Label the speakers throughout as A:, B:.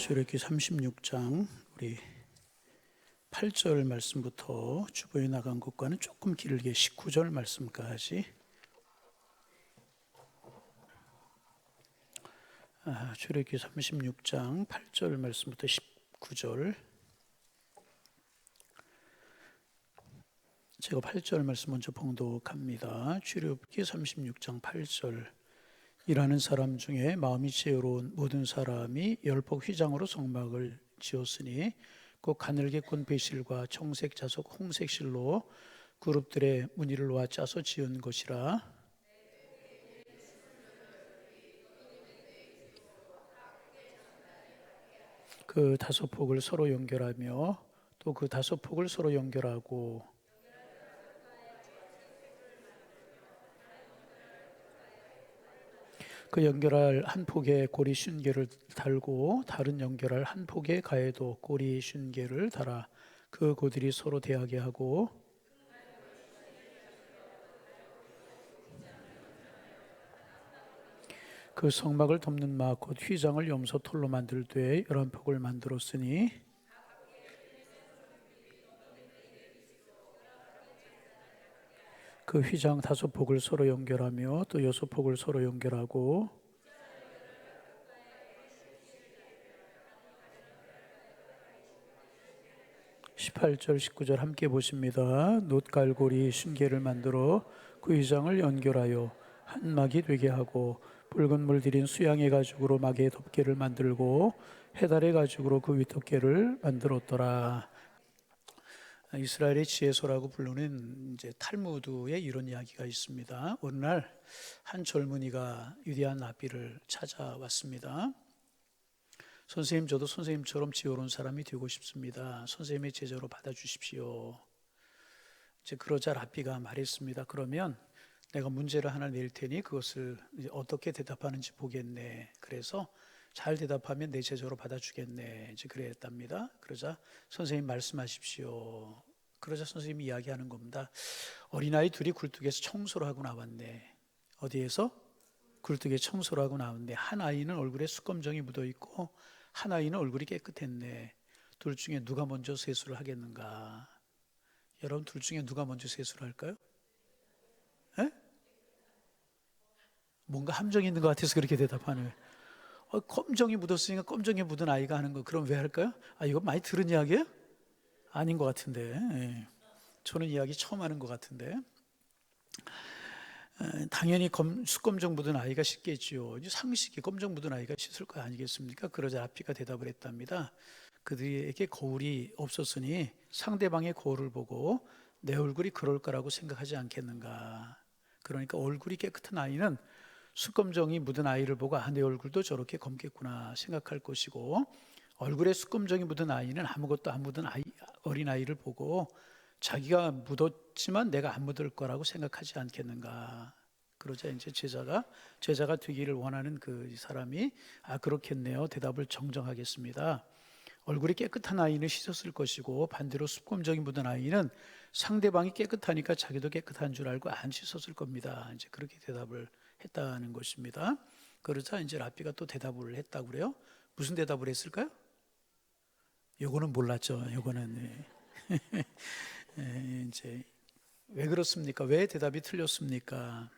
A: 출애굽기 36장 우리 8절 말씀부터 주보에 나간 것과는 조금 길게 19절 말씀까지 출애굽기 36장 8절 말씀부터 19절 제가 8절 말씀 먼저 봉독합니다. 출애굽기 36장 8절 일하는 사람 중에 마음이 지혜로운 모든 사람이 열폭 휘장으로 성막을 지었으니 곧 가늘게 꼰 배실과 청색 자석 홍색 실로 그룹들의 무늬를 놓아 짜서 지은 것이라. 그 다섯 폭을 서로 연결하며 또 그 다섯 폭을 서로 연결하고 그 연결할 한 폭에 고리 쉰개를 달고 다른 연결할 한 폭의 가에도 고리 쉰개를 달아 그 고들이 서로 대하게 하고 그 성막을 덮는 막 곧 휘장을 염소 털로 만들되 11폭을 만들었으니 그 휘장 다섯 폭을 서로 연결하며 또 여섯 폭을 서로 연결하고 18절 19절 함께 보십니다. 놋갈고리 쉰개를 만들어 그 휘장을 연결하여 한 막이 되게 하고 붉은 물 들인 수양의 가죽으로 막의 덮개를 만들고 해달의 가죽으로 그 윗덮개를 만들었더라. 이스라엘의 지혜서라고 부르는 이제 탈무드에 이런 이야기가 있습니다. 어느 날 한 젊은이가 위대한 랍비를 찾아왔습니다. 선생님, 저도 선생님처럼 지혜로운 사람이 되고 싶습니다. 선생님의 제자로 받아주십시오. 이제 그러자 랍비가 말했습니다. 그러면 내가 문제를 하나 낼 테니 그것을 어떻게 대답하는지 보겠네. 그래서 잘 대답하면 내 제자로 받아주겠네. 이제 그랬답니다. 그러자 선생님 말씀하십시오. 그러자 선생님이 이야기하는 겁니다. 어린아이 둘이 굴뚝에서 청소를 하고 나왔네. 어디에서? 굴뚝에 청소를 하고 나왔는데 한 아이는 얼굴에 수검정이 묻어있고 한 아이는 얼굴이 깨끗했네. 둘 중에 누가 먼저 세수를 하겠는가? 여러분 둘 중에 누가 먼저 세수를 할까요? 에? 뭔가 함정이 있는 것 같아서 그렇게 대답하는 검정이 묻었으니까 검정이 묻은 아이가 하는 거 그럼 왜 할까요? 이거 많이 들은 이야기예요? 아닌 것 같은데. 예. 저는 이야기 처음 하는 것 같은데. 당연히 수검정 묻은 아이가 씻겠지요. 상식이 검정 묻은 아이가 씻을 거 아니겠습니까? 그러자 랍비가 대답을 했답니다. 그들에게 거울이 없었으니 상대방의 거울을 보고 내 얼굴이 그럴 거라고 생각하지 않겠는가. 그러니까 얼굴이 깨끗한 아이는 수검정이 묻은 아이를 보고 내 얼굴도 저렇게 검겠구나 생각할 것이고 얼굴에 수검정이 묻은 아이는 아무것도 안 묻은 어린아이를 보고 자기가 묻었지만 내가 안 묻을 거라고 생각하지 않겠는가. 그러자 이제 제자가 되기를 원하는 그 사람이 그렇겠네요. 대답을 정정하겠습니다. 얼굴이 깨끗한 아이는 씻었을 것이고 반대로 수검정이 묻은 아이는 상대방이 깨끗하니까 자기도 깨끗한 줄 알고 안 씻었을 겁니다. 이제 그렇게 대답을 했다는 것입니다. 그러자 이제 랍비가 또 대답을 했다고 그래요. 무슨 대답을 했을까요? 요거는 몰랐죠. 요거는 이제 왜 그렇습니까? 왜 대답이 틀렸습니까?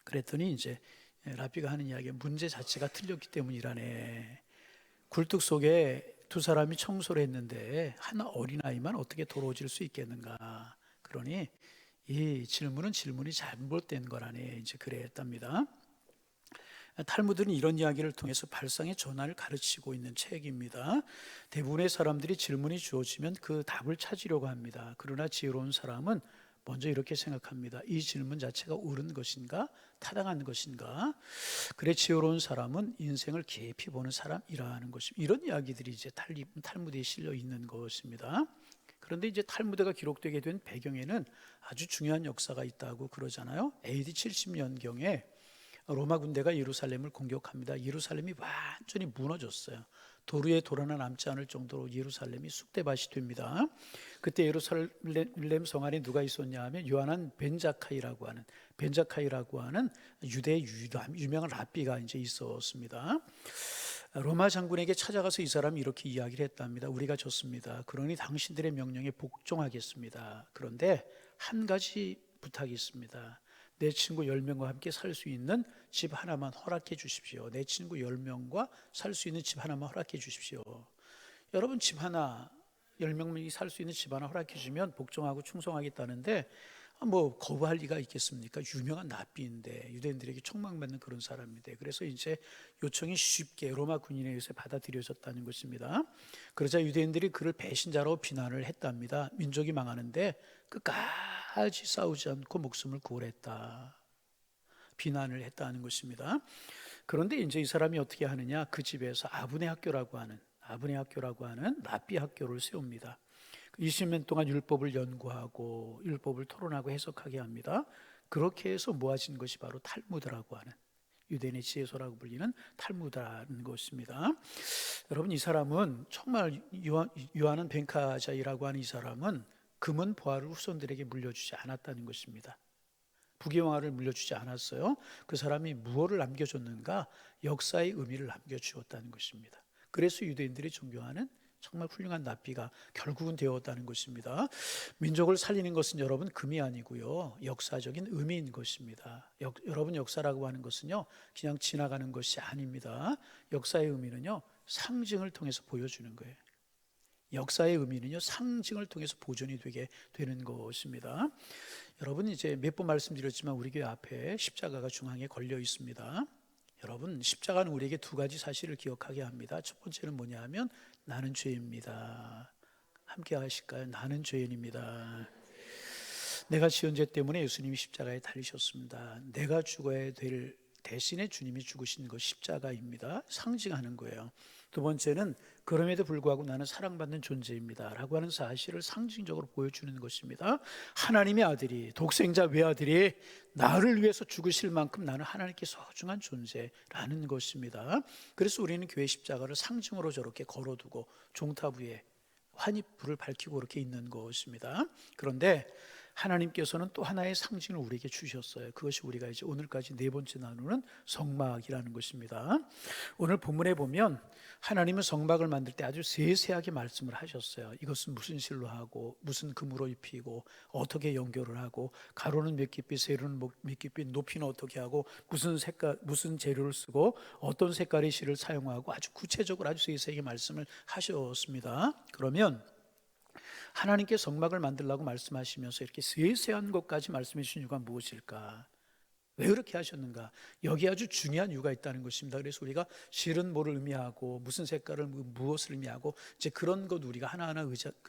A: 그랬더니 이제 랍비가 하는 이야기 문제 자체가 틀렸기 때문이라네. 굴뚝 속에 두 사람이 청소를 했는데 한 어린아이만 어떻게 더러워질 수 있겠는가. 그러니 이 질문이 잘못된 거라네. 이제 그랬답니다. 탈무드는 이런 이야기를 통해서 발상의 전환을 가르치고 있는 책입니다. 대부분의 사람들이 질문이 주어지면 그 답을 찾으려고 합니다. 그러나 지혜로운 사람은 먼저 이렇게 생각합니다. 이 질문 자체가 옳은 것인가? 타당한 것인가? 그래 지혜로운 사람은 인생을 깊이 보는 사람이라는 것입니다. 이런 이야기들이 이제 탈무드에 실려 있는 것입니다. 그런데 이제 탈무드가 기록되게 된 배경에는 아주 중요한 역사가 있다고 그러잖아요. AD 70년경에 로마 군대가 예루살렘을 공격합니다. 예루살렘이 완전히 무너졌어요. 도루에 돌 하나 남지 않을 정도로 예루살렘이 쑥대밭이 됩니다. 그때 예루살렘 성 안에 누가 있었냐 하면 요하난 벤자카이라고 하는 유대의 유명한 랍비가 이제 있었습니다. 로마 장군에게 찾아가서 이 사람이 이렇게 이야기를 했답니다. 우리가 졌습니다. 그러니 당신들의 명령에 복종하겠습니다. 그런데 한 가지 부탁이 있습니다. 내 친구 10명과 함께 살 수 있는 집 하나만 허락해 주십시오. 내 친구 10명과 살 수 있는 집 하나만 허락해 주십시오. 여러분, 집 하나, 10명이 살 수 있는 집 하나 허락해 주면 복종하고 충성하겠다는데 뭐 거부할 리가 있겠습니까? 유명한 납비인데, 유대인들에게 총망받는 그런 사람인데, 그래서 이제 요청이 쉽게 로마 군인에 의해서 받아들여졌다는 것입니다. 그러자 유대인들이 그를 배신자로 비난을 했답니다. 민족이 망하는데 끝까지 싸우지 않고 목숨을 구원했다, 비난을 했다는 것입니다. 그런데 이제 이 사람이 어떻게 하느냐? 그 집에서 아브네 학교라고 하는 랍비 학교를 세웁니다. 20년 동안 율법을 연구하고 율법을 토론하고 해석하게 합니다. 그렇게 해서 모아진 것이 바로 탈무드라고 하는, 유대인의 지혜서라고 불리는 탈무드라는 것입니다. 여러분, 이 사람은 정말 요하는 벤카자이라고 하는 이 사람은 금은 보화를 후손들에게 물려주지 않았다는 것입니다. 부귀영화를 물려주지 않았어요. 그 사람이 무엇을 남겨줬는가? 역사의 의미를 남겨주었다는 것입니다. 그래서 유대인들이 존경하는 정말 훌륭한 납비가 결국은 되었다는 것입니다. 민족을 살리는 것은 여러분 금이 아니고요, 역사적인 의미인 것입니다. 여러분, 역사라고 하는 것은요 그냥 지나가는 것이 아닙니다. 역사의 의미는요 상징을 통해서 보여주는 거예요. 역사의 의미는요 상징을 통해서 보존이 되게 되는 것입니다. 여러분, 이제 몇 번 말씀드렸지만 우리 교회 앞에 십자가가 중앙에 걸려 있습니다. 여러분, 십자가는 우리에게 두 가지 사실을 기억하게 합니다. 첫 번째는 뭐냐 하면 나는 죄입니다. 함께 하실까요? 나는 죄인입니다. 내가 지은 죄 때문에 예수님이 십자가에 달리셨습니다. 내가 죽어야 될 대신에 주님이 죽으신 것 십자가입니다. 상징하는 거예요. 두 번째는 그럼에도 불구하고 나는 사랑받는 존재입니다 라고 하는 사실을 상징적으로 보여주는 것입니다. 하나님의 아들이, 독생자 외아들이 나를 위해서 죽으실 만큼 나는 하나님께 소중한 존재라는 것입니다. 그래서 우리는 교회 십자가를 상징으로 저렇게 걸어두고 종탑 위에 환희불을 밝히고 그렇게 있는 것입니다. 그런데 하나님께서는 또 하나의 상징을 우리에게 주셨어요. 그것이 우리가 이제 오늘까지 네 번째 나누는 성막이라는 것입니다. 오늘 본문에 보면 하나님은 성막을 만들 때 아주 세세하게 말씀을 하셨어요. 이것은 무슨 실로 하고 무슨 금으로 입히고 어떻게 연결을 하고 가로는 몇 깊이 세로는 몇 깊이 높이는 어떻게 하고 무슨 색깔 무슨 재료를 쓰고 어떤 색깔의 실을 사용하고 아주 구체적으로 아주 세세하게 말씀을 하셨습니다. 그러면 하나님께 성막을 만들라고 말씀하시면서 이렇게 세세한 것까지 말씀해 주신 이유가 무엇일까? 왜 그렇게 하셨는가? 여기 아주 중요한 이유가 있다는 것입니다. 그래서 우리가 실은 뭐를 의미하고 무슨 색깔을 무엇을 의미하고 이제 그런 것 우리가 하나하나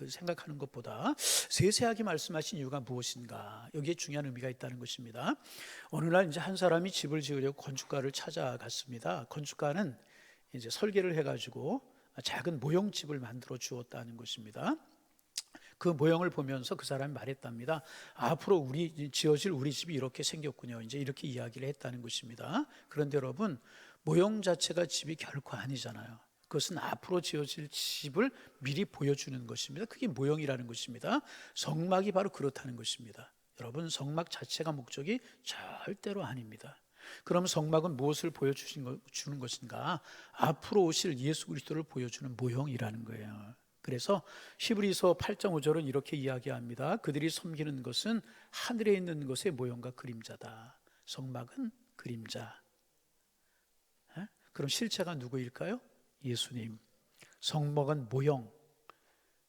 A: 생각하는 것보다 세세하게 말씀하신 이유가 무엇인가? 여기에 중요한 의미가 있다는 것입니다. 어느 날 이제 한 사람이 집을 지으려고 건축가를 찾아갔습니다. 건축가는 이제 설계를 해가지고 작은 모형집을 만들어 주었다는 것입니다. 그 모형을 보면서 그 사람이 말했답니다. 앞으로 지어질 우리 집이 이렇게 생겼군요. 이제 이렇게 이야기를 했다는 것입니다. 그런데 여러분, 모형 자체가 집이 결코 아니잖아요. 그것은 앞으로 지어질 집을 미리 보여주는 것입니다. 그게 모형이라는 것입니다. 성막이 바로 그렇다는 것입니다. 여러분, 성막 자체가 목적이 절대로 아닙니다. 그럼 성막은 무엇을 보여주는 것인가? 앞으로 오실 예수 그리스도를 보여주는 모형이라는 거예요. 그래서 히브리서 8장 5절은 이렇게 이야기합니다. 그들이 섬기는 것은 하늘에 있는 것의 모형과 그림자다. 성막은 그림자. 그럼 실체가 누구일까요? 예수님. 성막은 모형.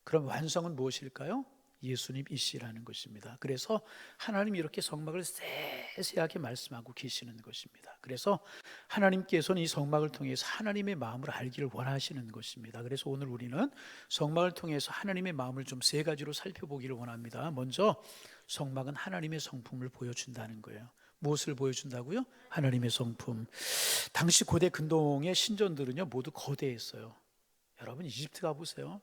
A: 그럼 완성은 무엇일까요? 예수님이시라는 것입니다. 그래서 하나님이 이렇게 성막을 세세하게 말씀하고 계시는 것입니다. 그래서 하나님께서는 이 성막을 통해서 하나님의 마음을 알기를 원하시는 것입니다. 그래서 오늘 우리는 성막을 통해서 하나님의 마음을 좀 세 가지로 살펴보기를 원합니다. 먼저 성막은 하나님의 성품을 보여준다는 거예요. 무엇을 보여준다고요? 하나님의 성품. 당시 고대 근동의 신전들은요 모두 거대했어요. 여러분, 이집트 가보세요.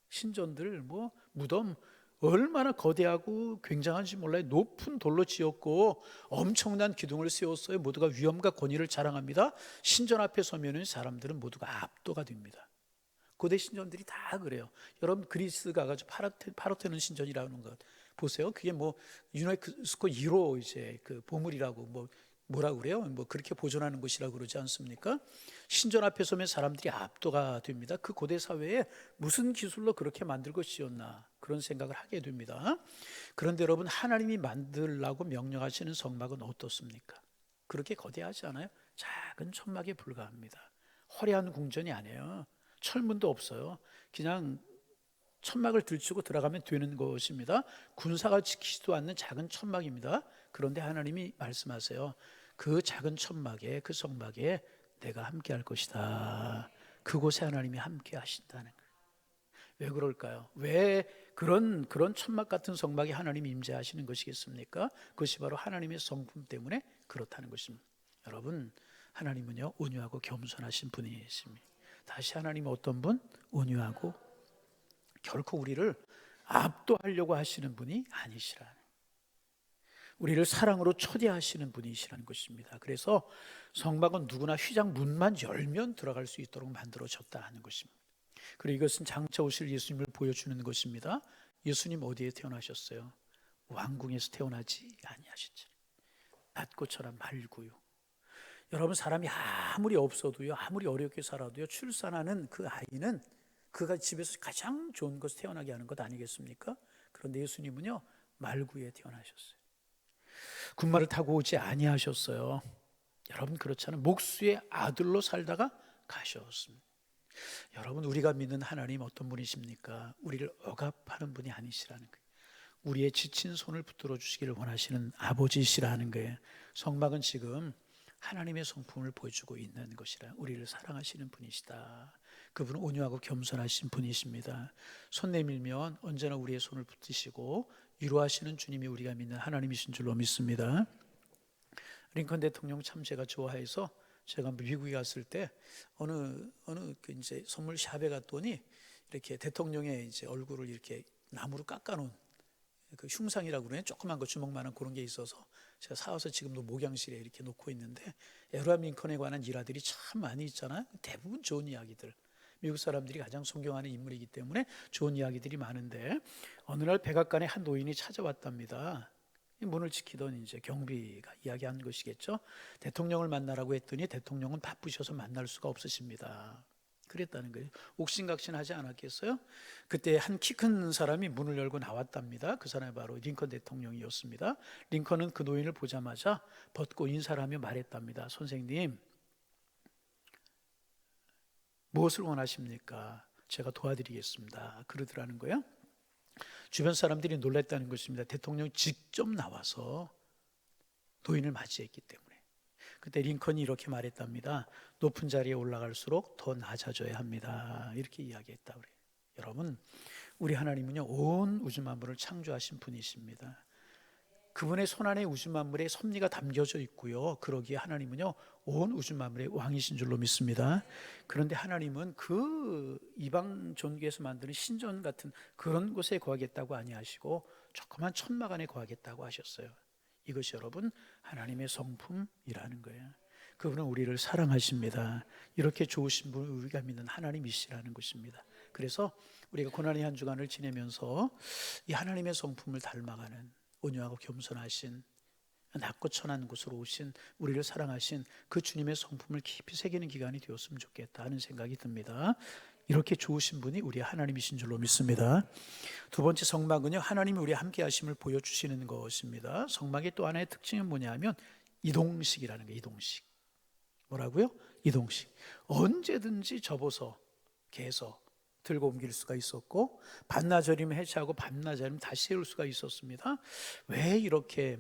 A: 신전들 무덤 얼마나 거대하고 굉장한지 몰라요. 높은 돌로 지었고 엄청난 기둥을 세웠어요. 모두가 위엄과 권위를 자랑합니다. 신전 앞에 서면은 사람들은 모두가 압도가 됩니다. 고대 신전들이 다 그래요. 여러분, 그리스 가가지고 파르테논 신전이라는 것 보세요. 그게 유네스코 1호 이제 그 보물이라고 뭐라 그래요? 뭐 그렇게 보존하는 것이라고 그러지 않습니까? 신전 앞에 서면 사람들이 압도가 됩니다. 그 고대 사회에 무슨 기술로 그렇게 만들고 지었나 그런 생각을 하게 됩니다. 그런데 여러분, 하나님이 만들라고 명령하시는 성막은 어떻습니까? 그렇게 거대하지 않아요? 작은 천막에 불과합니다. 화려한 궁전이 아니에요. 철문도 없어요. 그냥 천막을 들치고 들어가면 되는 것입니다. 군사가 지키지도 않는 작은 천막입니다. 그런데 하나님이 말씀하세요. 그 작은 천막에, 그 성막에 내가 함께 할 것이다. 그곳에 하나님이 함께 하신다는 거예요. 왜 그럴까요? 왜 그런 천막 같은 성막에 하나님이 임재하시는 것이겠습니까? 그것이 바로 하나님의 성품 때문에 그렇다는 것입니다. 여러분, 하나님은요, 온유하고 겸손하신 분이십니다. 다시 하나님은 어떤 분? 온유하고 결코 우리를 압도하려고 하시는 분이 아니시라는, 우리를 사랑으로 초대하시는 분이시라는 것입니다. 그래서 성막은 누구나 휘장 문만 열면 들어갈 수 있도록 만들어졌다 하는 것입니다. 그리고 이것은 장차 오실 예수님을 보여주는 것입니다. 예수님 어디에 태어나셨어요? 왕궁에서 태어나지 아니하셨죠. 낮고처럼 말고요. 여러분, 사람이 아무리 없어도요, 아무리 어렵게 살아도요, 출산하는 그 아이는 그가 집에서 가장 좋은 것을 태어나게 하는 것 아니겠습니까? 그런데 예수님은요, 말구에 태어나셨어요. 군마를 타고 오지 아니하셨어요. 여러분, 그렇잖아요. 목수의 아들로 살다가 가셨습니다. 여러분, 우리가 믿는 하나님 어떤 분이십니까? 우리를 억압하는 분이 아니시라는 거예요. 우리의 지친 손을 붙들어 주시기를 원하시는 아버지시라는 거예요. 성막은 지금 하나님의 성품을 보여주고 있는 것이라, 우리를 사랑하시는 분이시다. 그분은 온유하고 겸손하신 분이십니다. 손 내밀면 언제나 우리의 손을 붙드시고 위로하시는 주님이 우리가 믿는 하나님이신 줄로 믿습니다. 링컨 대통령 참 제가 좋아해서 제가 미국에 갔을 때 어느 그 이제 선물 샵에 갔더니 이렇게 대통령의 이제 얼굴을 이렇게 나무로 깎아놓은 그 흉상이라고 그러네, 조그만 거 주먹만한 그런 게 있어서 제가 사와서 지금도 목양실에 이렇게 놓고 있는데, 에브라임 링컨에 관한 일화들이 참 많이 있잖아요. 대부분 좋은 이야기들, 미국 사람들이 가장 존경하는 인물이기 때문에 좋은 이야기들이 많은데, 어느 날 백악관에 한 노인이 찾아왔답니다. 문을 지키던 이제 경비가 이야기한 것이겠죠. 대통령을 만나라고 했더니 대통령은 바쁘셔서 만날 수가 없으십니다. 그랬다는 거예요. 옥신각신하지 않았겠어요? 그때 한 키 큰 사람이 문을 열고 나왔답니다. 그 사람이 바로 링컨 대통령이었습니다. 링컨은 그 노인을 보자마자 벗고 인사를 하며 말했답니다. 선생님, 무엇을 원하십니까? 제가 도와드리겠습니다. 그러더라는 거예요. 주변 사람들이 놀랐다는 것입니다. 대통령이 직접 나와서 노인을 맞이했기 때문에. 그때 링컨이 이렇게 말했답니다. 높은 자리에 올라갈수록 더 낮아져야 합니다. 이렇게 이야기했다 그래요. 여러분, 우리 하나님은요, 온 우주 만물을 창조하신 분이십니다. 그분의 손안에 우주 만물의 섭리가 담겨져 있고요, 그러기에 하나님은요, 온 우주 만물의 왕이신 줄로 믿습니다. 그런데 하나님은 그 이방 종교에서 만드는 신전 같은 그런 곳에 거하겠다고 아니하시고 조그만 천막 안에 거하겠다고 하셨어요. 이것이 여러분 하나님의 성품이라는 거예요. 그분은 우리를 사랑하십니다. 이렇게 좋으신 분, 우리가 믿는 하나님이시라는 것입니다. 그래서 우리가 고난의 한 주간을 지내면서 이 하나님의 성품을 닮아가는, 온유하고 겸손하신, 낮고 천한 곳으로 오신, 우리를 사랑하신 그 주님의 성품을 깊이 새기는 기간이 되었으면 좋겠다 하는 생각이 듭니다. 이렇게 좋으신 분이 우리 하나님이신 줄로 믿습니다. 두 번째, 성막은요, 하나님이 우리와 함께 하심을 보여주시는 것입니다. 성막의 또 하나의 특징은 뭐냐면 이동식이라는 거예요. 이동식. 뭐라고요? 이동식. 언제든지 접어서 개서 들고 옮길 수가 있었고, 반나절이면 해체하고 반나절이면 다시 세울 수가 있었습니다. 왜 이렇게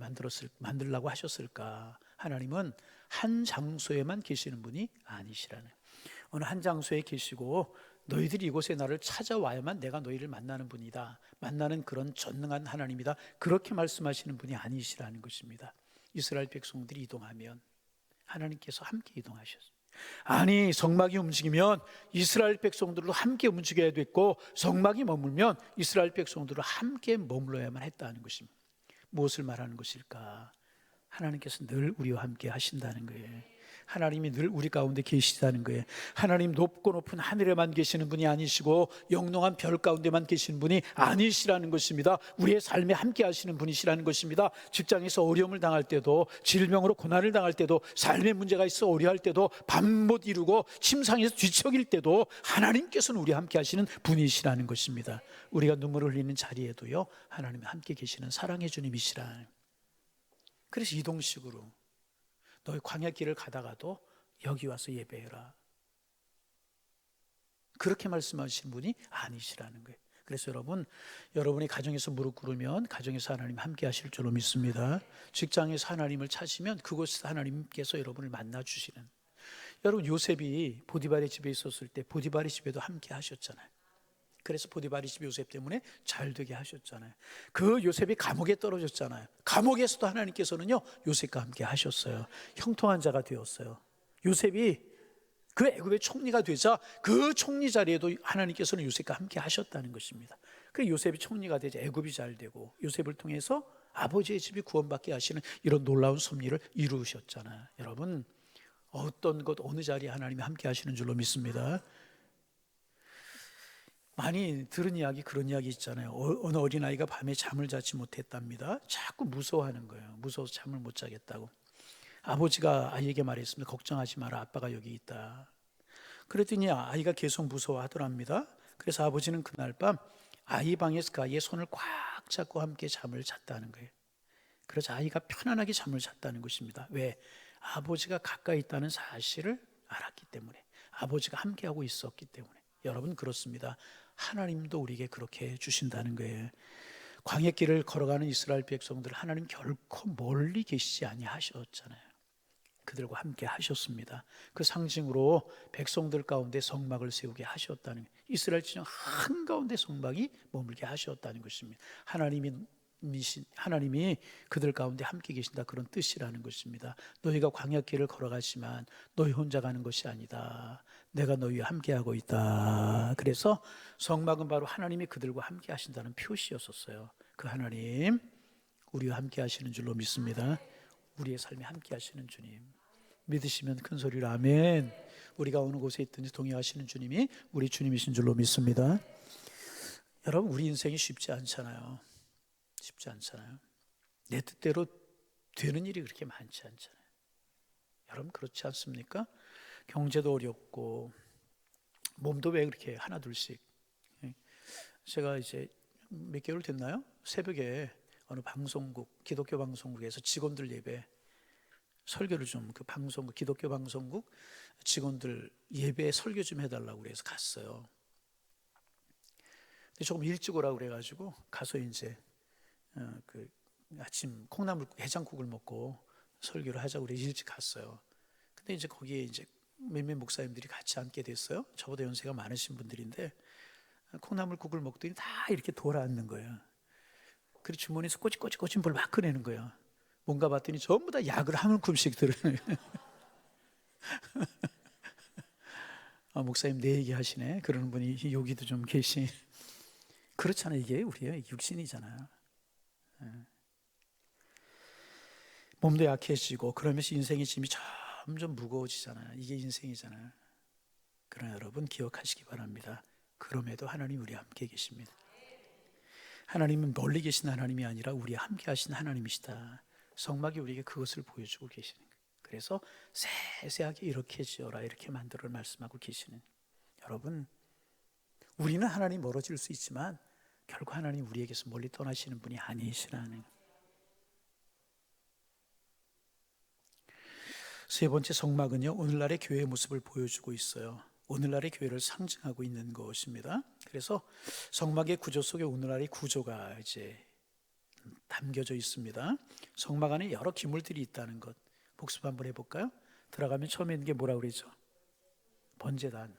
A: 만들라고 하셨을까? 하나님은 한 장소에만 계시는 분이 아니시라는, 어느 한 장소에 계시고 너희들이 이곳에 나를 찾아와야만 내가 너희를 만나는 분이다, 만나는 그런 전능한 하나님이다, 그렇게 말씀하시는 분이 아니시라는 것입니다. 이스라엘 백성들이 이동하면 하나님께서 함께 이동하셨습니다. 아니, 성막이 움직이면 이스라엘 백성들도 함께 움직여야 됐고, 성막이 머물면 이스라엘 백성들도 함께 머물러야만 했다는 것입니다. 무엇을 말하는 것일까? 하나님께서 늘 우리와 함께 하신다는 거예요. 하나님이 늘 우리 가운데 계시다는 거예요. 하나님 높고 높은 하늘에만 계시는 분이 아니시고 영롱한 별 가운데만 계시는 분이 아니시라는 것입니다. 우리의 삶에 함께 하시는 분이시라는 것입니다. 직장에서 어려움을 당할 때도, 질병으로 고난을 당할 때도, 삶의 문제가 있어 어려할 때도, 밤 못 이루고 침상에서 뒤척일 때도 하나님께서는 우리와 함께 하시는 분이시라는 것입니다. 우리가 눈물을 흘리는 자리에도요, 하나님이 함께 계시는 사랑의 주님이시라. 그래서 이동식으로 너희 광야길을 가다가도 여기 와서 예배해라, 그렇게 말씀하신 분이 아니시라는 거예요. 그래서 여러분이 가정에서 무릎 꿇으면 가정에서 하나님 함께 하실 줄로 믿습니다. 직장에서 하나님을 찾으면 그곳에서 하나님께서 여러분을 만나 주시는. 여러분, 요셉이 보디발의 집에 있었을 때 보디발의 집에도 함께 하셨잖아요. 그래서 보디발의 집 요셉 때문에 잘 되게 하셨잖아요. 그 요셉이 감옥에 떨어졌잖아요. 감옥에서도 하나님께서는요, 요셉과 함께 하셨어요. 형통한 자가 되었어요. 요셉이 그 애굽의 총리가 되자 그 총리 자리에도 하나님께서는 요셉과 함께 하셨다는 것입니다. 그 요셉이 총리가 되자 애굽이 잘 되고, 요셉을 통해서 아버지의 집이 구원받게 하시는 이런 놀라운 섭리를 이루셨잖아요. 여러분, 어떤 것 어느 자리에 하나님이 함께 하시는 줄로 믿습니다. 많이 들은 이야기, 그런 이야기 있잖아요. 어느 어린아이가 밤에 잠을 자지 못했답니다. 자꾸 무서워하는 거예요. 무서워서 잠을 못 자겠다고. 아버지가 아이에게 말했습니다. 걱정하지 마라, 아빠가 여기 있다. 그랬더니 아이가 계속 무서워하더랍니다. 그래서 아버지는 그날 밤 아이 방에서 그 아이의 손을 꽉 잡고 함께 잠을 잤다는 거예요. 그래서 아이가 편안하게 잠을 잤다는 것입니다. 왜? 아버지가 가까이 있다는 사실을 알았기 때문에, 아버지가 함께하고 있었기 때문에. 여러분, 그렇습니다. 하나님도 우리에게 그렇게 해주신다는 거예요. 광야길을 걸어가는 이스라엘 백성들, 하나님 결코 멀리 계시지 아니하셨잖아요. 그들과 함께 하셨습니다. 그 상징으로 백성들 가운데 성막을 세우게 하셨다는, 이스라엘 지정 한가운데 성막이 머물게 하셨다는 것입니다. 하나님이 그들 가운데 함께 계신다, 그런 뜻이라는 것입니다. 너희가 광야길을 걸어가지만 너희 혼자 가는 것이 아니다. 내가 너희와 함께하고 있다. 그래서 성막은 바로 하나님이 그들과 함께 하신다는 표시였었어요. 그 하나님, 우리와 함께 하시는 줄로 믿습니다. 우리의 삶에 함께 하시는 주님, 믿으시면 큰 소리로 아멘. 우리가 어느 곳에 있든지 동행하시는 주님이 우리 주님이신 줄로 믿습니다. 여러분, 우리 인생이 쉽지 않잖아요. 쉽지 않잖아요. 내 뜻대로 되는 일이 그렇게 많지 않잖아요. 여러분, 그렇지 않습니까? 경제도 어렵고 몸도 왜 그렇게 하나둘씩. 제가 이제 몇 개월 됐나요? 새벽에 어느 방송국, 기독교 방송국에서 직원들 예배 설교를 좀, 그 방송국, 기독교 방송국 직원들 예배 설교 좀 해달라고 그래서 갔어요. 근데 조금 일찍 오라고 그래가지고 가서 이제 그 아침 콩나물 해장국을 먹고 설교를 하자고 그래 일찍 갔어요. 근데 이제 거기에 이제 몇몇 목사님들이 같이 앉게 됐어요. 저보다 연세가 많으신 분들인데 콩나물국을 먹더니 다 이렇게 돌아앉는 거예요. 그리고 주머니에서 꼬집꼬집꼬집 뭘 막 꺼내는 거예요. 뭔가 봤더니 전부 다 약을 한 움큼씩 들어요. 목사님 내 얘기 하시네, 그러는 분이 여기도 좀 계시. 그렇잖아요. 이게 우리의 육신이잖아요. 몸도 약해지고 그러면서 인생의 짐이 점점 무거워지잖아요. 이게 인생이잖아요. 그러나 여러분, 기억하시기 바랍니다. 그럼에도 하나님 우리와 함께 계십니다. 하나님은 멀리 계신 하나님이 아니라 우리와 함께 하신 하나님이시다. 성막이 우리에게 그것을 보여주고 계시는 거예요. 그래서 세세하게 이렇게 지어라, 이렇게 만들어 말씀하고 계시는. 여러분, 우리는 하나님 멀어질 수 있지만 결국 하나님 우리에게서 멀리 떠나시는 분이 아니시라는. 세 번째, 성막은요, 오늘날의 교회의 모습을 보여주고 있어요. 오늘날의 교회를 상징하고 있는 것입니다. 그래서 성막의 구조 속에 오늘날의 구조가 이제 담겨져 있습니다. 성막 안에 여러 기물들이 있다는 것 복습 한번 해볼까요? 들어가면 처음에 있는 게 뭐라고 그랬죠? 번제단.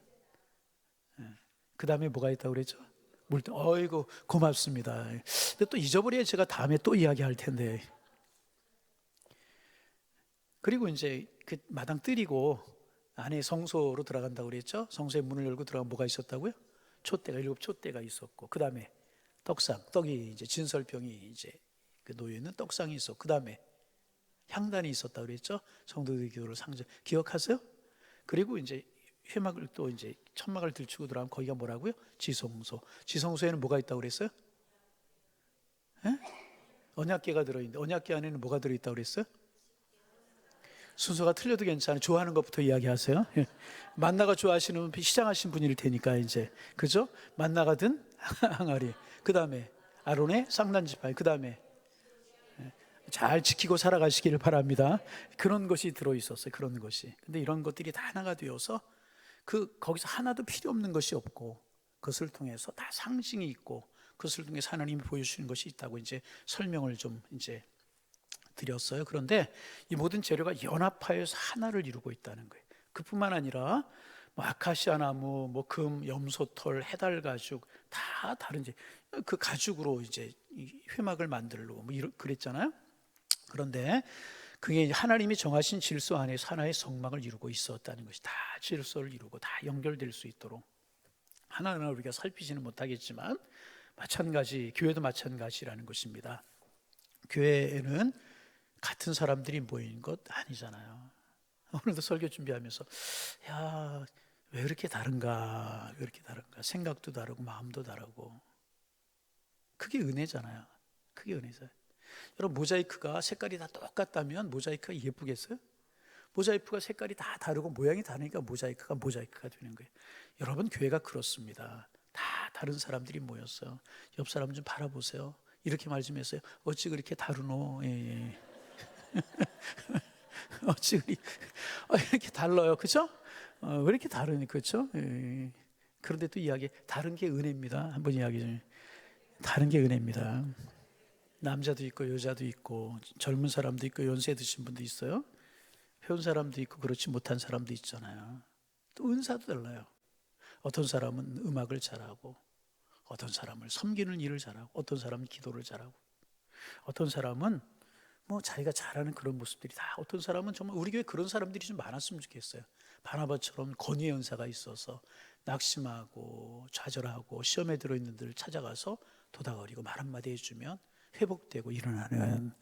A: 그 다음에 뭐가 있다고 그랬죠? 물등. 어이구, 고맙습니다. 근데 또 잊어버려야 제가 다음에 또 이야기할 텐데. 그리고 이제 그 마당 뜰이고 안에 성소로 들어간다고 그랬죠? 성소의 문을 열고 들어가면 뭐가 있었다고요? 촛대가, 7촛대가 있었고, 그 다음에 떡상, 떡이 이제 진설병이 이제 그 놓여 있는 떡상이 있었고, 그 다음에 향단이 있었다 그랬죠. 성도들의 기도를 상징 기억하세요? 그리고 이제 회막을 또 이제 천막을 들추고 들어가면 거기가 뭐라고요? 지성소. 지성소에는 뭐가 있다고 그랬어요? 에? 언약궤가 들어있는데 언약궤 안에는 뭐가 들어있다고 그랬어요? 순서가 틀려도 괜찮아요. 좋아하는 것부터 이야기하세요. 예. 만나가 좋아하시는 분, 시장하신 분일 테니까 이제 그죠? 만나가 든 항아리. 그 다음에 아론의 쌍난지팡이. 그 다음에 잘 지키고 살아가시기를 바랍니다. 그런 것이 들어있었어요. 그런 것이. 근데 이런 것들이 다 하나가 되어서 거기서 하나도 필요 없는 것이 없고 그것을 통해서 다 상징이 있고 그것을 통해서 하나님이 보여주시는 것이 있다고 이제 설명을 좀 이제 드렸어요. 그런데 이 모든 재료가 연합하여서 하나를 이루고 있다는 거예요. 그뿐만 아니라 뭐 아카시아 나무, 뭐 금, 염소털, 해달 가죽 다 다른 그 가죽으로 이제 회막을 만들고 뭐 그랬잖아요. 그런데 그게 하나님이 정하신 질서 안에서 하나의 성막을 이루고 있었다는 것이 다 질서를 이루고 다 연결될 수 있도록 하나하나 우리가 살피지는 못하겠지만 마찬가지 교회도 마찬가지라는 것입니다. 교회에는 같은 사람들이 모인 것 아니잖아요. 오늘도 설교 준비하면서 야, 왜 이렇게 다른가? 왜 이렇게 다른가? 생각도 다르고 마음도 다르고 그게 은혜잖아요. 그게 은혜죠. 여러분 모자이크가 색깔이 다 똑같다면 모자이크가 예쁘겠어요? 모자이크가 색깔이 다 다르고 모양이 다르니까 모자이크가 되는 거예요. 여러분 교회가 그렇습니다. 다 다른 사람들이 모였어요. 옆 사람 좀 바라보세요. 이렇게 말 좀 했어요. 어찌 그렇게 다르노? 예. 어찌 이렇게 달라요, 그렇죠? 왜 이렇게 다르니, 그렇죠? 예. 그런데 또 다른 게 은혜입니다. 한번 이야기 좀. 다른 게 은혜입니다. 남자도 있고 여자도 있고 젊은 사람도 있고 연세 드신 분도 있어요. 배운 사람도 있고 그렇지 못한 사람도 있잖아요. 또 은사도 달라요. 어떤 사람은 음악을 잘하고 어떤 사람은 섬기는 일을 잘하고 어떤 사람은 기도를 잘하고 어떤 사람은 뭐 자기가 잘하는 그런 모습들이 다 어떤 사람은 정말 우리 교회 그런 사람들이 좀 많았으면 좋겠어요. 바나바처럼 권위의 은사가 있어서 낙심하고 좌절하고 시험에 들어있는 데를 찾아가서 도닥거리고 말 한마디 해주면 회복되고 일어나는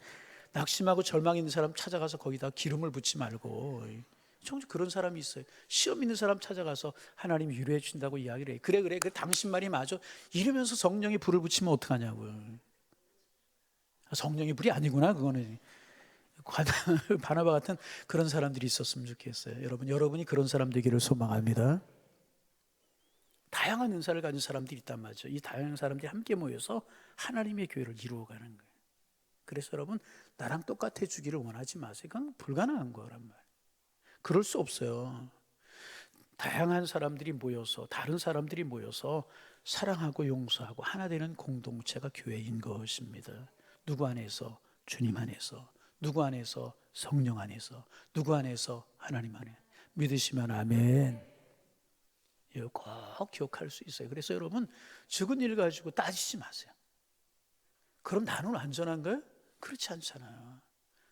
A: 낙심하고 절망 있는 사람 찾아가서 거기다 기름을 붓지 말고 정말 그런 사람이 있어요. 시험 있는 사람 찾아가서 하나님이 위로해 준다고 이야기를 해요. 그래 당신 말이 맞아 이러면서 성령이 불을 붙이면 어떡하냐고요. 성령의 불이 아니구나 그거는. 바나바 같은 그런 사람들이 있었으면 좋겠어요. 여러분이 그런 사람 되기를 소망합니다. 다양한 은사를 가진 사람들이 있단 말이죠. 이 다양한 사람들이 함께 모여서 하나님의 교회를 이루어가는 거예요. 그래서 여러분 나랑 똑같아 주기를 원하지 마세요. 그건 불가능한 거란 말이에요. 그럴 수 없어요. 다양한 사람들이 모여서 다른 사람들이 모여서 사랑하고 용서하고 하나 되는 공동체가 교회인 것입니다. 누구 안에서? 주님 안에서. 누구 안에서? 성령 안에서. 누구 안에서? 하나님 안에. 믿으시면 아멘. 이거 꼭 기억할 수 있어요. 그래서 여러분 죽은 일 가지고 따지지 마세요. 그럼 나는 안전한가요? 그렇지 않잖아요.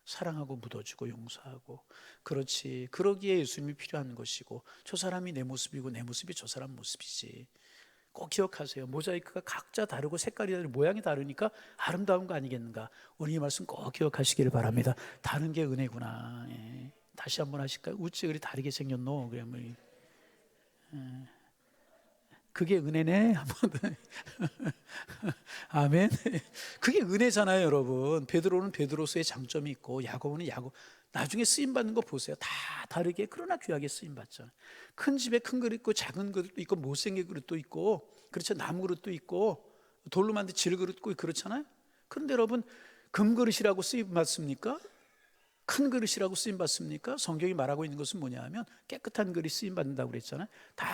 A: 사랑하고 묻어주고 용서하고 그렇지. 그러기에 예수님이 필요한 것이고 저 사람이 내 모습이고 내 모습이 저 사람 모습이지. 꼭 기억하세요. 모자이크가 각자 다르고 색깔이 다르고 모양이 다르니까 아름다운 거 아니겠는가. 오늘 이 말씀 꼭 기억하시기를 바랍니다. 다른 게 은혜구나. 예. 다시 한번 하실까요? 어찌 그리 다르게 생겼노? 그러면 그게 은혜네. 한번 아멘. 그게 은혜잖아요, 여러분. 베드로는 베드로서의 장점이 있고 야고보는 야고보. 나중에 쓰임 받는 거 보세요. 다 다르게 그러나 귀하게 쓰임 받잖아요. 큰 집에 큰 그릇 있고 작은 그릇도 있고 못생긴 그릇도 있고 그렇죠. 나무 그릇도 있고 돌로 만든 질 그릇도 있고 그렇잖아요. 그런데 여러분 금그릇이라고 쓰임 받습니까? 큰 그릇이라고 쓰임 받습니까? 성경이 말하고 있는 것은 뭐냐 하면 깨끗한 그릇이 쓰임 받는다고 그랬잖아요. 다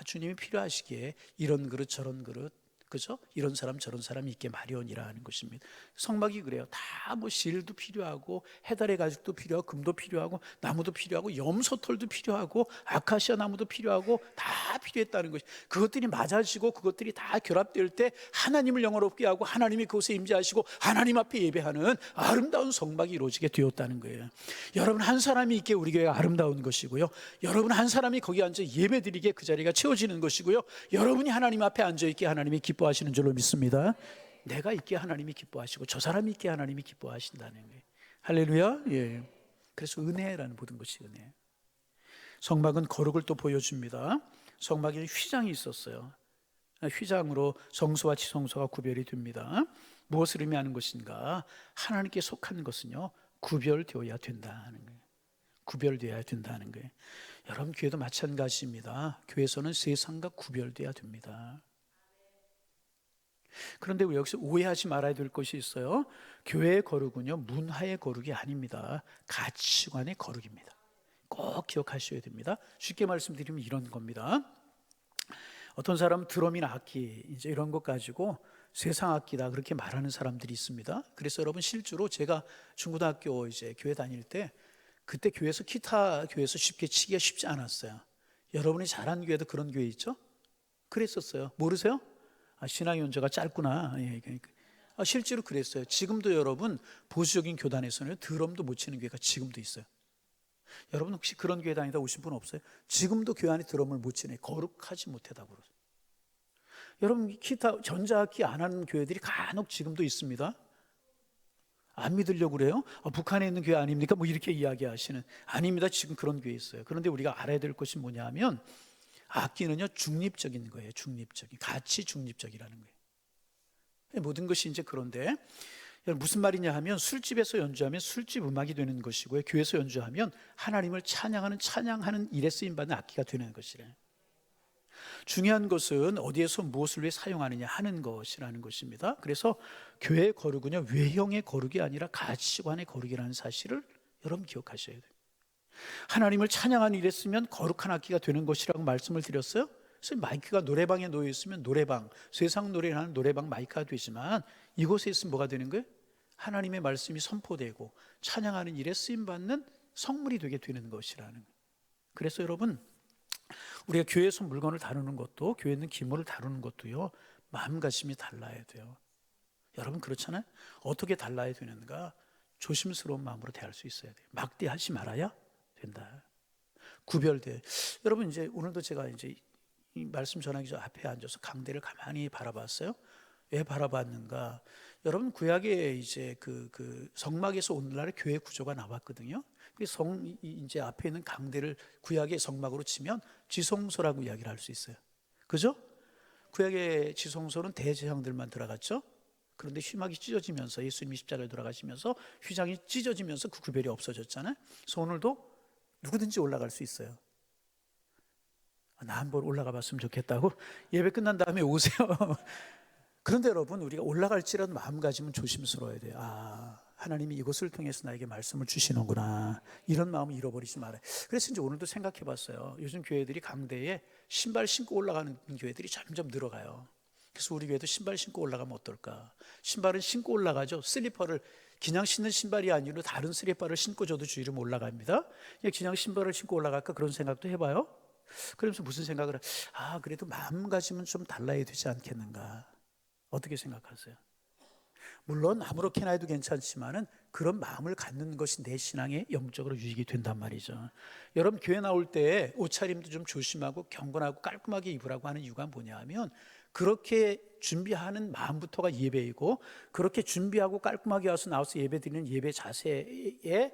A: 주님이 필요하시기에 이런 그릇 저런 그릇 그죠? 이런 사람 저런 사람이 있게 마련이라 하는 것입니다. 성막이 그래요. 다 뭐 실도 필요하고 해달의 가죽도 필요하고 금도 필요하고 나무도 필요하고 염소털도 필요하고 아카시아 나무도 필요하고 다 필요했다는 것이 그것들이 맞아지고 그것들이 다 결합될 때 하나님을 영화롭게 하고 하나님이 그곳에 임재하시고 하나님 앞에 예배하는 아름다운 성막이 이루어지게 되었다는 거예요. 여러분 한 사람이 있게 우리 교회가 아름다운 것이고요. 여러분 한 사람이 거기 앉아 예배드리게 그 자리가 채워지는 것이고요. 여러분이 하나님 앞에 앉아 있게 하나님이 기뻐하시는 줄로 믿습니다. 내가 있게 하나님이 기뻐하시고 저 사람이 있게 하나님이 기뻐하신다는 거예요. 할렐루야. 예. 그래서 은혜라는 모든 것이 은혜. 성막은 거룩을 또 보여줍니다. 성막에 휘장이 있었어요. 휘장으로 성소와 지성소가 구별이 됩니다. 무엇을 의미하는 것인가? 하나님께 속한 것은요, 구별되어야 된다는 거예요. 구별되어야 된다는 거예요. 여러분, 교회도 마찬가지입니다. 교회에서는 세상과 구별되어야 됩니다. 그런데 여기서 오해하지 말아야 될 것이 있어요. 교회의 거룩은요, 문화의 거룩이 아닙니다. 가치관의 거룩입니다. 꼭 기억하셔야 됩니다. 쉽게 말씀드리면 이런 겁니다. 어떤 사람은 드럼이나 악기 이제 이런 것 가지고 세상 악기다 그렇게 말하는 사람들이 있습니다. 그래서 여러분, 실제로 제가 중고등학교 이제 교회 다닐 때, 그때 교회에서 기타 교회에서 쉽게 치기가 쉽지 않았어요. 여러분이 잘하는 교회도 그런 교회 있죠? 그랬었어요. 모르세요? 신앙의 연조가 짧구나. 예, 실제로 그랬어요. 지금도 여러분, 보수적인 교단에서는 드럼도 못 치는 교회가 지금도 있어요. 여러분, 혹시 그런 교회 다니다 오신 분 없어요? 지금도 교회 안에 드럼을 못 치네. 거룩하지 못하다고 그러죠. 여러분, 기타 전자악기 안 하는 교회들이 간혹 지금도 있습니다. 안 믿으려고 그래요? 북한에 있는 교회 아닙니까? 뭐 이렇게 이야기하시는. 아닙니다. 지금 그런 교회 있어요. 그런데 우리가 알아야 될 것이 뭐냐면, 악기는요, 중립적인 거예요. 중립적인, 가치 중립적이라는 거예요. 모든 것이 이제 그런데 무슨 말이냐 하면, 술집에서 연주하면 술집 음악이 되는 것이고요, 교회에서 연주하면 하나님을 찬양하는 일에 쓰임 받는 악기가 되는 것이래. 중요한 것은 어디에서 무엇을 왜 사용하느냐 하는 것이라는 것입니다. 그래서 교회의 거룩은요, 외형의 거룩이 아니라 가치관의 거룩이라는 사실을 여러분 기억하셔야 돼요. 하나님을 찬양하는 일에 쓰면 거룩한 악기가 되는 것이라고 말씀을 드렸어요. 그래서 마이크가 노래방에 놓여 있으면 노래방, 세상 노래를 하는 노래방 마이크가 되지만, 이곳에 있으면 뭐가 되는 거예요? 하나님의 말씀이 선포되고 찬양하는 일에 쓰임받는 성물이 되게 되는 것이라는 거예요. 그래서 여러분, 우리가 교회에서 물건을 다루는 것도, 교회에 있는 기물을 다루는 것도요, 마음가짐이 달라야 돼요. 여러분, 그렇잖아요? 어떻게 달라야 되는가? 조심스러운 마음으로 대할 수 있어야 돼요. 막대하지 말아야 된다. 구별돼. 여러분, 이제 오늘도 제가 이제 이 말씀 전하기 전 앞에 앉아서 강대를 가만히 바라봤어요. 왜 바라봤는가? 여러분, 구약에 이제 그 성막에서 오늘날의 교회 구조가 나왔거든요. 이제 앞에 있는 강대를 구약의 성막으로 치면 지성소라고 이야기를 할 수 있어요. 그죠? 구약의 지성소는 대제사장들만 들어갔죠. 그런데 휘막이 찢어지면서, 예수님이 십자가에 돌아가시면서 휘장이 찢어지면서 그 구별이 없어졌잖아요. 그래서 오늘도 누구든지 올라갈 수 있어요. 나 한번 올라가 봤으면 좋겠다고? 예배 끝난 다음에 오세요. 그런데 여러분, 우리가 올라갈지라도 마음가짐은 조심스러워야 돼요. 하나님이 이곳을 통해서 나에게 말씀을 주시는구나, 이런 마음을 잃어버리지 말아요. 그래서 이제 오늘도 생각해 봤어요. 요즘 교회들이 강대에 신발 신고 올라가는 교회들이 점점 늘어가요. 그래서 우리 교회도 신발 신고 올라가면 어떨까? 신발은 신고 올라가죠. 슬리퍼를 그냥 신는 신발이 아니라 다른 슬리퍼를 신고 저도 주일은 올라갑니다. 그냥 신발을 신고 올라갈까, 그런 생각도 해봐요. 그러면서 무슨 생각을 그래도 마음가짐은 좀 달라야 되지 않겠는가? 어떻게 생각하세요? 물론 아무렇게나 해도 괜찮지만은 그런 마음을 갖는 것이 내 신앙의 영적으로 유익이 된단 말이죠. 여러분, 교회 나올 때 옷차림도 좀 조심하고 경건하고 깔끔하게 입으라고 하는 이유가 뭐냐 하면, 그렇게 준비하는 마음부터가 예배이고, 그렇게 준비하고 깔끔하게 나와서 예배드리는 예배 자세에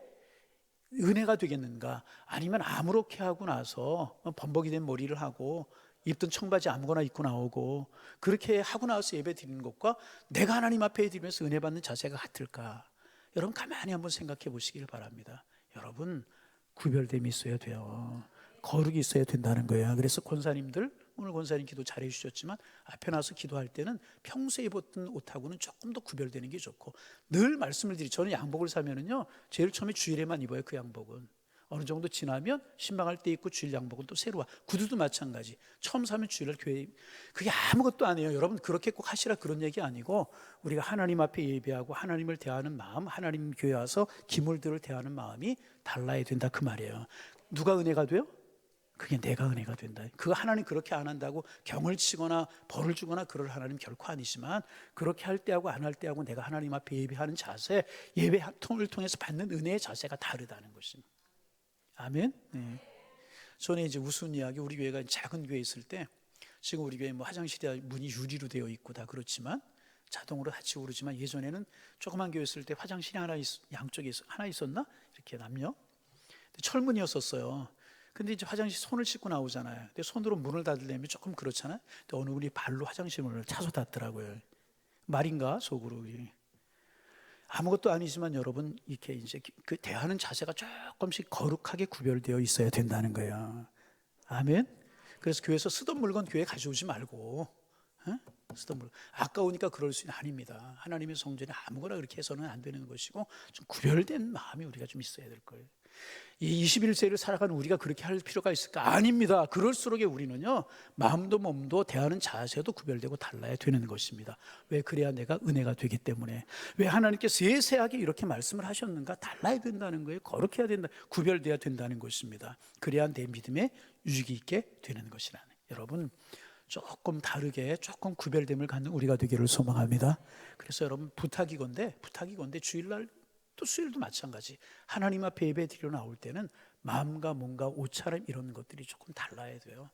A: 은혜가 되겠는가? 아니면 아무렇게 하고 나서 범벅이 된 머리를 하고 입던 청바지 아무거나 입고 나오고 그렇게 하고 나서 예배 드리는 것과 내가 하나님 앞에 드리면서 은혜 받는 자세가 같을까? 여러분, 가만히 한번 생각해 보시길 바랍니다. 여러분, 구별됨이 있어야 돼요. 거룩이 있어야 된다는 거예요. 그래서 권사님들, 오늘 권사님 기도 잘해 주셨지만 앞에 나서 기도할 때는 평소에 입었던 옷하고는 조금 더 구별되는 게 좋고, 늘 말씀을 드리, 저는 양복을 사면은요, 제일 처음에 주일에만 입어요. 그 양복은 어느 정도 지나면 신방할 때 입고 주일 양복은 또 새로 와. 구두도 마찬가지. 처음 사면 주일날 교회, 그게 아무것도 아니에요. 여러분, 그렇게 꼭 하시라 그런 얘기 아니고, 우리가 하나님 앞에 예배하고 하나님을 대하는 마음, 하나님 교회 와서 기물들을 대하는 마음이 달라야 된다, 그 말이에요. 누가 은혜가 돼요? 그게 내가 은혜가 된다. 그 하나님 그렇게 안 한다고 경을 치거나 벌을 주거나 그럴 하나님 결코 아니지만, 그렇게 할 때하고 안 할 때하고 내가 하나님 앞에 예배하는 자세, 예배 통을 통해서 받는 은혜의 자세가 다르다는 것입니다. 아멘. 네. 전에 이제 우스운 이야기, 우리 교회가 작은 교회 있을 때, 지금 우리 교회 뭐 화장실이 문이 유리로 되어 있고 다 그렇지만, 자동으로 같이 오르지만 예전에는 조그만 교회 있을 때 화장실이 양쪽에 하나 있었나? 이렇게 남녀. 철문이었었어요. 근데 이제 화장실 손을 씻고 나오잖아요. 근데 손으로 문을 닫으려면 조금 그렇잖아요. 근데 어느 분이 발로 화장실 문을 차서 닫더라고요. 말인가 속으로. 아무것도 아니지만 여러분 이렇게 이제 그 대하는 자세가 조금씩 거룩하게 구별되어 있어야 된다는 거예요. 아멘. 그래서 교회에서 쓰던 물건 교회에 가져오지 말고, 쓰던 물건 아까우니까 그럴 수는 아닙니다. 하나님의 성전에 아무거나 그렇게 해서는 안 되는 것이고 좀 구별된 마음이 우리가 좀 있어야 될 거예요. 이 21세기를 살아가는 우리가 그렇게 할 필요가 있을까? 아닙니다. 그럴수록 우리는요, 마음도 몸도 대하는 자세도 구별되고 달라야 되는 것입니다. 왜? 그래야 내가 은혜가 되기 때문에. 왜 하나님께 세세하게 이렇게 말씀을 하셨는가? 달라야 된다는 거예요. 거룩해야 된다, 구별돼야 된다는 것입니다. 그래야 내 믿음에 유익이 있게 되는 것이라는. 여러분, 조금 다르게 조금 구별됨을 갖는 우리가 되기를 소망합니다. 그래서 여러분 부탁이건데 주일날 또 수요일도 마찬가지. 하나님 앞에 예배 드리러 나올 때는 마음과 몸과 옷차림 이런 것들이 조금 달라야 돼요.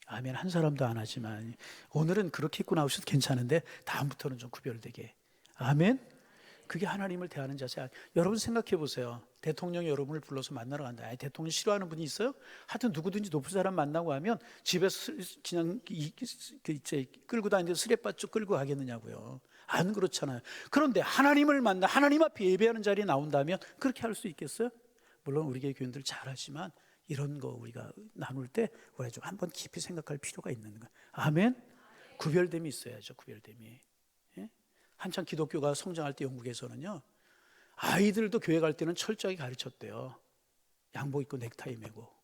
A: 아멘. 한 사람도 안 하지만 오늘은 그렇게 입고 나오셔도 괜찮은데 다음부터는 좀 구별되게. 아멘. 그게 하나님을 대하는 자세. 여러분 생각해 보세요. 대통령이 여러분을 불러서 만나러 간다. 아니, 대통령 싫어하는 분이 있어요? 하여튼 누구든지 높은 사람 만나고 하면 집에서 그냥 끌고 다니는데 스레바 쭉 끌고 가겠느냐고요. 안 그렇잖아요. 그런데 하나님을 만나 하나님 앞에 예배하는 자리에 나온다면 그렇게 할 수 있겠어요? 물론 우리 교회 교인들 잘하지만 이런 거 우리가 나눌 때 우리가 좀 한번 깊이 생각할 필요가 있는 거예요. 아멘. 구별됨이 있어야죠. 구별됨이. 한참 기독교가 성장할 때 영국에서는요, 아이들도 교회 갈 때는 철저하게 가르쳤대요. 양복 입고 넥타이 매고.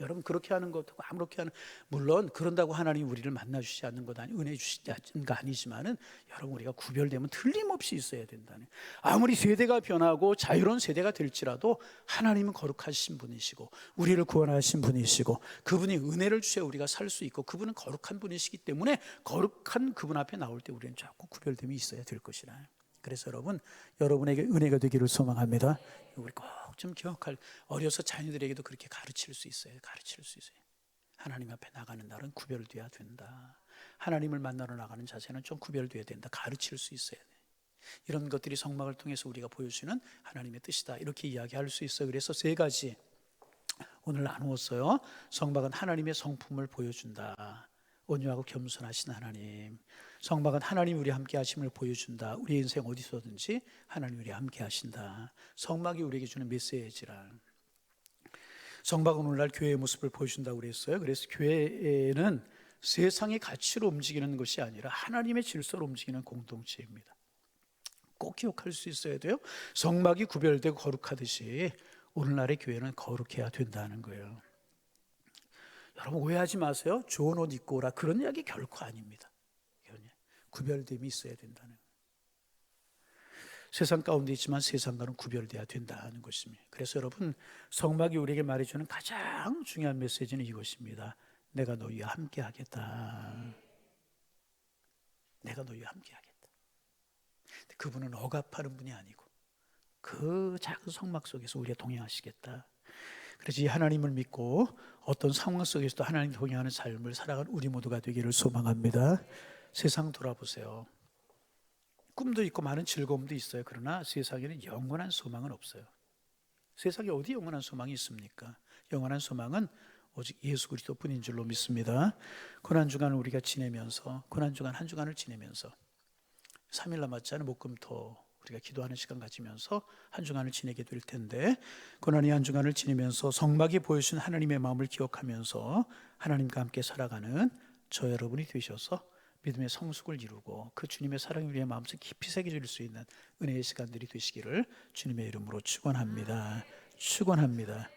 A: 여러분 그렇게 하는 것도 아무렇게 하는, 물론 그런다고 하나님 우리를 만나주시지 않는 것 아니, 은혜 주시지 않는 거 아니지만은 여러분 우리가 구별되면 틀림없이 있어야 된다는. 아무리 세대가 변하고 자유로운 세대가 될지라도 하나님은 거룩하신 분이시고 우리를 구원하신 분이시고 그분이 은혜를 주셔야 우리가 살 수 있고 그분은 거룩한 분이시기 때문에 거룩한 그분 앞에 나올 때 우리는 자꾸 구별됨이 있어야 될 것이라. 그래서 여러분, 여러분에게 은혜가 되기를 소망합니다. 우리 꼭 좀 기억할, 어려서 자녀들에게도 그렇게 가르칠 수 있어요. 가르칠 수 있어요. 하나님 앞에 나가는 날은 구별돼야 된다. 하나님을 만나러 나가는 자세는 좀 구별돼야 된다. 가르칠 수 있어야 돼. 이런 것들이 성막을 통해서 우리가 보여주는 하나님의 뜻이다. 이렇게 이야기할 수 있어요. 그래서 세 가지 오늘 나누었어요. 성막은 하나님의 성품을 보여준다. 온유하고 겸손하신 하나님. 성막은 하나님 우리 함께 하심을 보여준다. 우리 인생 어디서든지 하나님 우리 함께 하신다. 성막이 우리에게 주는 메시지라. 성막은 오늘날 교회의 모습을 보여준다고 그랬어요. 그래서 교회는 세상의 가치로 움직이는 것이 아니라 하나님의 질서로 움직이는 공동체입니다. 꼭 기억할 수 있어야 돼요. 성막이 구별되고 거룩하듯이 오늘날의 교회는 거룩해야 된다는 거예요. 여러분 오해하지 마세요. 좋은 옷 입고 오라 그런 이야기 결코 아닙니다. 구별됨이 있어야 된다는 거예요. 세상 가운데 있지만 세상과는 구별돼야 된다는 것입니다. 그래서 여러분 성막이 우리에게 말해주는 가장 중요한 메시지는 이것입니다. 내가 너희와 함께 하겠다. 내가 너희와 함께 하겠다. 그분은 억압하는 분이 아니고 그 작은 성막 속에서 우리가 동행하시겠다. 그래서 이 하나님을 믿고 어떤 상황 속에서도 하나님 동행하는 삶을 살아가는 우리 모두가 되기를 소망합니다. 세상 돌아보세요. 꿈도 있고 많은 즐거움도 있어요. 그러나 세상에는 영원한 소망은 없어요. 세상에 어디 영원한 소망이 있습니까? 영원한 소망은 오직 예수 그리스도뿐인 줄로 믿습니다. 고난주간을 우리가 지내면서 고난주간 한 주간을 지내면서 3일 남았잖아요. 목금토 우리가 기도하는 시간 가지면서 한 주간을 지내게 될 텐데 고난의 한 주간을 지내면서 성막이 보여주신 하나님의 마음을 기억하면서 하나님과 함께 살아가는 저 여러분이 되셔서 믿음의 성숙을 이루고 그 주님의 사랑이 우리의 마음속에 깊이 새겨질 수 있는 은혜의 시간들이 되시기를 주님의 이름으로 축원합니다. 축원합니다.